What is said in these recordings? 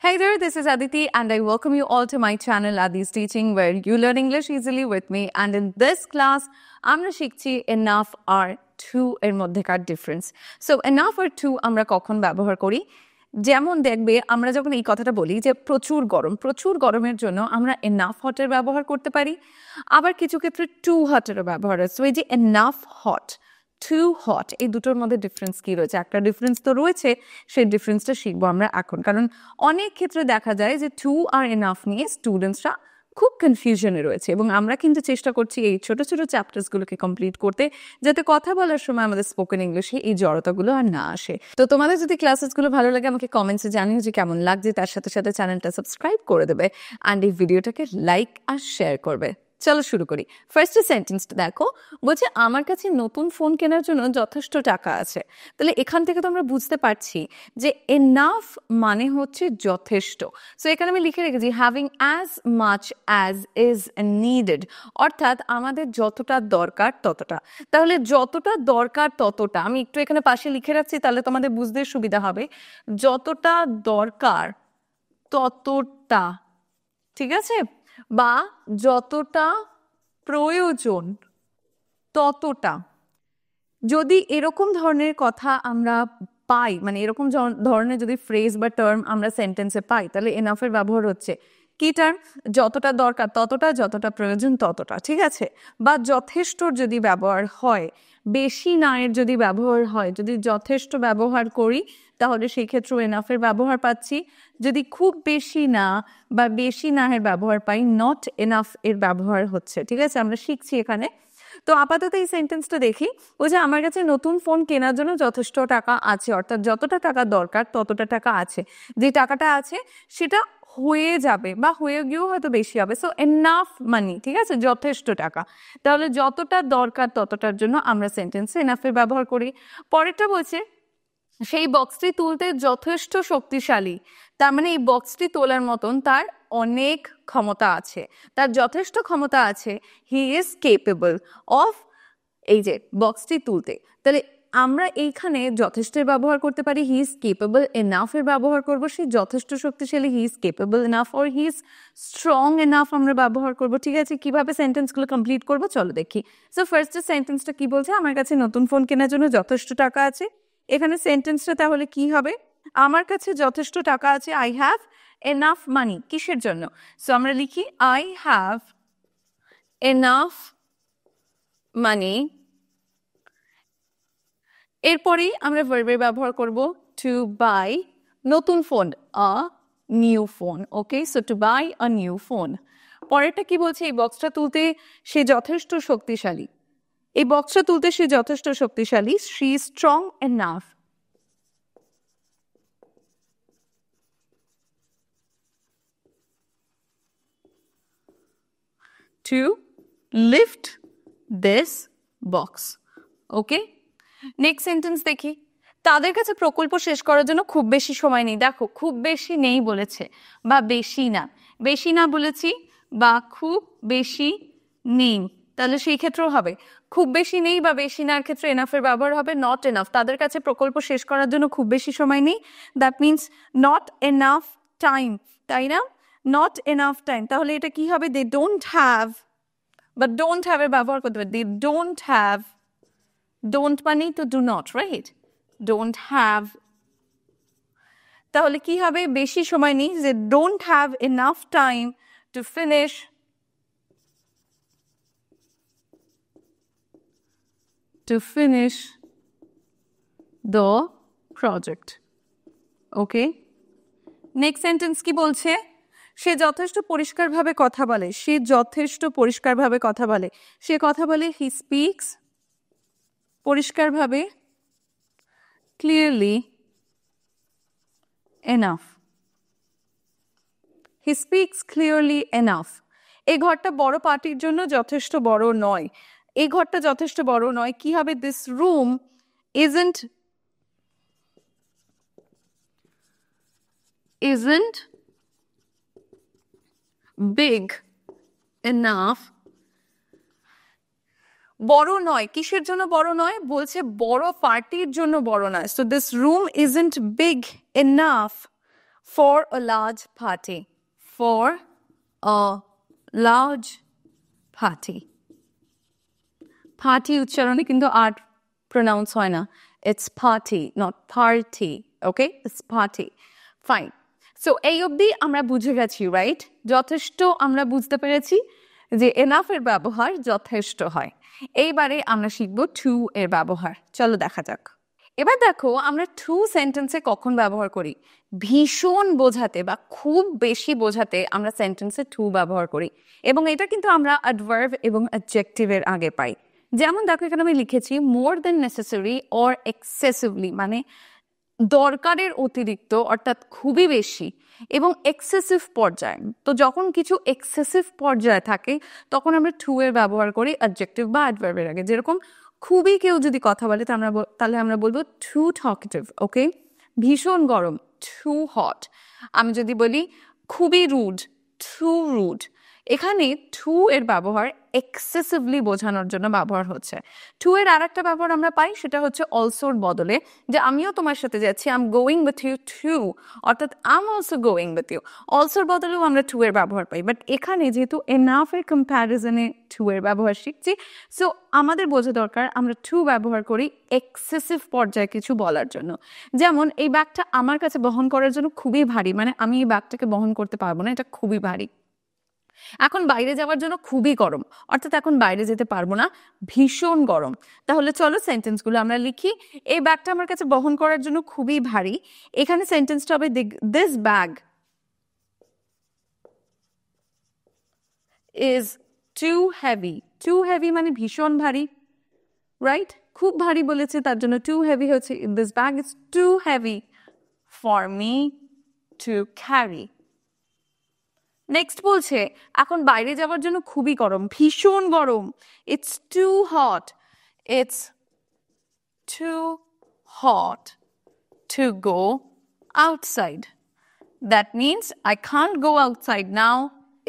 Hey there, this is Aditi and I welcome you all to my channel Adi's Teaching where you learn English easily with me, and in this class আমরা শিখছি enough R to এর মধ্যেকার difference. So enough R to আমরা কখন ব্যবহার করি? যেমন দেখবে আমরা যখন এই কথাটা বলি যে প্রচুর গরমের জন্য আমরা enough hot এর ব্যবহার করতে পারি, আবার কিছু ক্ষেত্রে too hot এর ব্যবহার হয়। So এই যে enough hot too hot এই দুটোর মধ্যে ডিফারেন্স কি রয়েছে? একটা ডিফারেন্স তো রয়েছে, সেই ডিফারেন্সটা শিখবো আমরা এখন, কারণ অনেক ক্ষেত্রে দেখা যায় যে টু আর এনাফ নিয়ে স্টুডেন্টসরা খুব কনফিউশনে রয়েছে, এবং আমরা কিন্তু চেষ্টা করছি এই ছোট ছোট চ্যাপ্টার্সগুলোকে কমপ্লিট করতে, যাতে কথা বলার সময় আমাদের স্পোকেন ইংলিশে এই জড়তাগুলো আর না আসে। তো তোমাদের যদি ক্লাসেসগুলো ভালো লাগে আমাকে কমেন্টসে জানিও যে কেমন লাগছে, তার সাথে সাথে চ্যানেলটা সাবস্ক্রাইব করে দেবে অ্যান্ড এই ভিডিওটাকে লাইক আর শেয়ার করবে। চলো শুরু করি। ফার্স্ট সেন্টেন্সটা দেখো, বলছে আমার কাছে নতুন ফোন কেনার জন্য যথেষ্ট টাকা আছে। তাহলে এখান থেকে তো আমরা বুঝতে পারছি যে এনাফ মানে হচ্ছে যথেষ্ট। সো এখানে আমি লিখে রেখেছি having as much as is needed, অর্থাৎ আমাদের যতটা দরকার ততটা। তাহলে যতটা দরকার ততটা আমি একটু এখানে পাশে লিখে রাখছি, তাহলে তোমাদের বুঝতে সুবিধা হবে। যতটা দরকার ততটা, ঠিক আছে, বা যতটা প্রয়োজন ততটা। যদি এরকম ধরনের কথা আমরা পাই, মানে এরকম ধরনের যদি ফ্রেজ বা টার্ম আমরা সেন্টেন্সে পাই, তাহলে এনাফের ব্যবহার হচ্ছে কি টার্ম? যতটা দরকার ততটা, যতটা প্রয়োজন ততটা, ঠিক আছে। বা যথেষ্টর যদি ব্যবহার হয়, বেশি না এর যদি ব্যবহার হয়, যদি যথেষ্ট ব্যবহার করি তাহলে সেই ক্ষেত্রেও এনাফের ব্যবহার পাচ্ছি। যদি খুব বেশি না বা বেশি না এর ব্যবহার পাই, নট এনাফ এর ব্যবহার হচ্ছে, ঠিক আছে। আমরা শিখছি এখানে। তো আপাতত এই সেন্টেন্সটা দেখি। ও যে আমার কাছে নতুন ফোন কেনার জন্য যথেষ্ট টাকা আছে, অর্থাৎ যতটা টাকা দরকার ততটা টাকা আছে। যে টাকাটা আছে সেটা হয়ে যাবে বা হয়ে গিয়েও হয়তো বেশি হবে। সো এনাফ মানি, ঠিক আছে, যথেষ্ট টাকা। তাহলে যতটা দরকার ততটার জন্য আমরা সেন্টেন্সে এনাফের ব্যবহার করি। পরেরটা বলছে সেই বক্সটি তুলতে যথেষ্ট শক্তিশালী, তার মানে এই বক্সটি তোলার মতন তার অনেক ক্ষমতা আছে, তার যথেষ্ট ক্ষমতা আছে। হি ইজ কেপেবল অফ এই যে বক্সটি তুলতে। তাহলে আমরা এইখানে যথেষ্টের ব্যবহার করতে পারি, হি ইজ কেপেবল এনাফের ব্যবহার করবো, সে যথেষ্ট শক্তিশালী, he is capable enough, or he is strong enough আমরা ব্যবহার করবো, ঠিক আছে। কিভাবে সেন্টেন্সগুলো কমপ্লিট করবো চলো দেখি। সো ফার্স্ট সেন্টেন্সটা কি বলছে? আমার কাছে নতুন ফোন কেনার জন্য যথেষ্ট টাকা আছে। এখানে সেন্টেন্সটা তাহলে কি হবে? আমার কাছে যথেষ্ট টাকা আছে, আই হ্যাভ এনাফ মানি। কিসের জন্য? সো আমরা লিখি আই হ্যাভ এনাফ মানি। এরপরেই আমরা ভার্বের ব্যবহার করব টু বাই নতুন phone, a new phone. Okay, so to buy a new phone. পরেরটা কি বলছে? এই বক্সটা তুলতে সে যথেষ্ট শক্তিশালী। এই বক্সটা তুলতে সে যথেষ্ট শক্তিশালী, she is strong enough to lift this box. Okay, next sentence দেখি। তাদের কাছে প্রকল্প শেষ করার জন্য খুব বেশি সময় নেই। দেখো, খুব বেশি নেই বলেছে বা বেশি না বলেছি বা খুব বেশি নেই, তাহলে সেই ক্ষেত্রেও হবে খুব বেশি নেই বা বেশি নার ক্ষেত্রে এনাফের ব্যবহার হবে নট এনাফ। তাদের কাছে প্রকল্প শেষ করার জন্য খুব বেশি সময় নেই, that means not enough time, তাই না? নট এনাফ টাইম, তাহলে এটা কি হবে? দে ডোন্ট হ্যাভ, বা ডোন্ট হ্যাভ এর ব্যবহার করতে হবে। দে ডোন্ট হ্যাভ, ডোন্ট মানে তো do not, right? Don't have, তাহলে কি হবে? বেশি সময় নেই, যে don't have enough time to finish the project. Okay, next sentence কি বলছে? সে যথেষ্ট পরিষ্কারভাবে কথা বলে, সে যথেষ্ট পরিষ্কারভাবে কথা বলে, সে কথা বলে, হি স্পিক্স পরিষ্কারভাবে, clearly enough, he speaks clearly enough. এই ঘরটা বড় পার্টির জন্য যথেষ্ট বড় নয়, এই ঘরটা যথেষ্ট বড় নয়। কি হবে? This room isn't big enough, বড় নয়। কিসের জন্য বড় নয়? বলছে বড় পার্টির জন্য বড় নয়। So this room isn't big enough For a large party. For a large party. Party উচ্চারণে কিন্তু আর প্রনাউন্স হয় না। It's party, not party. Okay? It's party. Fine. So এই অবধি আমরা বুঝে গেছি, রাইট? যথেষ্ট আমরা বুঝতে পেরেছি যে এনাফ এর ব্যবহার যথেষ্ট হয়। এইবারে আমরা শিখব টু এর ব্যবহার। চলো দেখা যাক। এবার দেখো আমরা টু সেন্টেন্সে কখন ব্যবহার করি। ভীষণ বোঝাতে বা খুব বেশি বোঝাতে আমরা সেন্টেন্সে টু ব্যবহার করি, এবং এটা কিন্তু আমরা অ্যাডভার্ব এবং অ্যাডজেক্টিভের আগে পাই। যেমন দেখো এখানে আমি লিখেছি মোর দেন নেসেসারি অর এক্সেসিভলি, মানে দরকারের অতিরিক্ত অর্থাৎ খুবই বেশি, এবং এক্সেসিভ পর্যায়ে। তো যখন কিছু এক্সেসিভ পর্যায়ে থাকে তখন আমরা টু এর ব্যবহার করি অ্যাডজেক্টিভ বা অ্যাডভার্বের আগে। যেরকম খুবই কেউ যদি কথা বলে তাহলে আমরা বলবো টু টকেটিভ। ওকে, ভীষণ গরম, টু হট। আমি যদি বলি খুবই রুড, টু রুড। এখানে টু এর ব্যবহার এক্সেসিভলি বোঝানোর জন্য ব্যবহার হচ্ছে। টু এর আর একটা ব্যবহার আমরা পাই, সেটা হচ্ছে অলসোর বদলে, যে আমিও তোমার সাথে যাচ্ছি, I am going with you too, অর্থাৎ I am also going with you. অলসোর বদলেও আমরা টু এর ব্যবহার পাই, বাট এখানে যেহেতু এনাফের কম্প্যারিজনে টু এর ব্যবহার শিখছি, সো আমাদের বোঝা দরকার আমরা টু ব্যবহার করি এক্সেসিভ পর্যায়ে কিছু বলার জন্য। যেমন এই ব্যাগটা আমার কাছে বহন করার জন্য খুবই ভারী, মানে আমি এই ব্যাগটাকে বহন করতে পারবো না, এটা খুবই ভারী। এখন বাইরে যাওয়ার জন্য খুবই গরম, অর্থাৎ এখন বাইরে যেতে পারবো না, ভীষণ গরম। তাহলে চলো সেন্টেন্সগুলো আমরা লিখি। এই ব্যাগটা আমার কাছে বহন করার জন্য খুবই ভারী। এখানে সেন্টেন্সটা হবে this bag is too heavy. Too heavy মানে ভীষণ ভারী, রাইট? খুব ভারী বলেছে, তার জন্য টু হেভি হচ্ছে this bag is too heavy for me to carry. Next বলছে এখন বাইরে যাওয়ার জন্য খুবই গরম, ভীষণ গরম। It's too hot, it's too hot to go outside. That means I can't go outside now,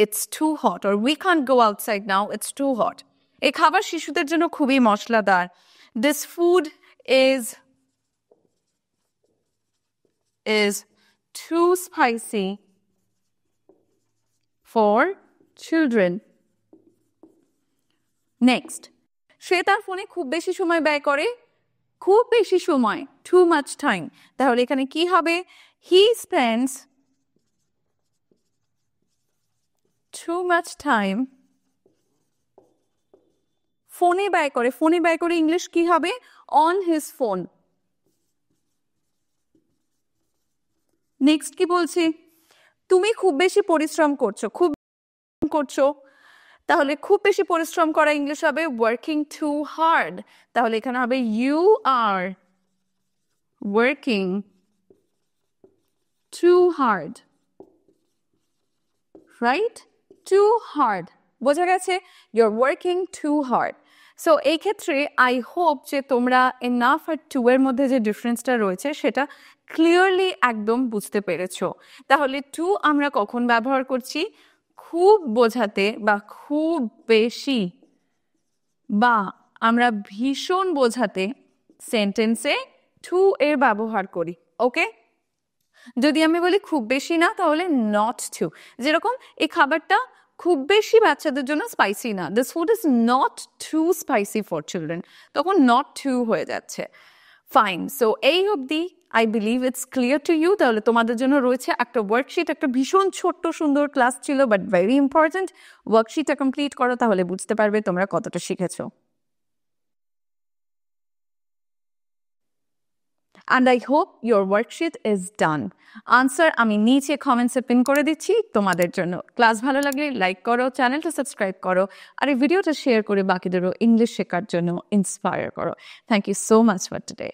it's too hot, or we can't go outside now, it's too hot. এই খাবার শিশুদের জন্য খুবই মশলাদার। This food is too spicy for children. Next, সে তার ফোনে খুব বেশি সময় ব্যয় করে, খুব বেশি সময়, too much time। তাহলে এখানে কি হবে? He spends too much time ফোনে ব্যয় করে। ফোনে ব্যয় করে ইংলিশ কি হবে? on his phone। নেক্সট কি বলছি? তুমি খুব বেশি পরিশ্রম করছো, তাহলে খুব বেশি পরিশ্রম করা ইংলিশ হবে ওয়ার্কিং টু হার্ড। তাহলে এখানে হবে you are working too hard, right? Too hard, বোঝা গেছে? You are working too hard. So এই ক্ষেত্রে আই হোপ যে তোমরা এনাফ আর টু এর মধ্যে যে ডিফারেন্সটা রয়েছে সেটা ক্লিয়ারলি একদম বুঝতে পেরেছো। তাহলে টু আমরা কখন ব্যবহার করছি? খুব বোঝাতে বা খুব বেশি বা আমরা ভীষণ বোঝাতে সেন্টেন্সে টু এর ব্যবহার করি। ওকে, যদি আমি বলি খুব বেশি না, তাহলে নট টু। যেরকম এই খাবারটা খুব বেশি বাচ্চাদের জন্য স্পাইসি না, this food is not too spicy for children, তখন নট টু হয়ে যাচ্ছে। ফাইন, সো এই অবধি I believe it's clear to you. তাহলে তোমাদের জন্য রয়েছে একটা ওয়ার্কশিট, একটা ভীষণ ছোট্ট সুন্দর ক্লাস ছিল বাট ভেরি ইম্পর্টেন্ট। ওয়ার্কশিটটা কমপ্লিট করো, তাহলে বুঝতে পারবে তোমরা কতটা শিখেছো। And I hope your worksheet is done. Answer আমি নিচে কমেন্টসে পিন করে দিচ্ছি তোমাদের জন্য। ক্লাস ভালো লাগলে লাইক করো, চ্যানেলটা সাবস্ক্রাইব করো, আর এই ভিডিওটা শেয়ার করে বাকিদেরও ইংলিশ শেখার জন্য ইন্সপায়ার করো। Thank you so much for today.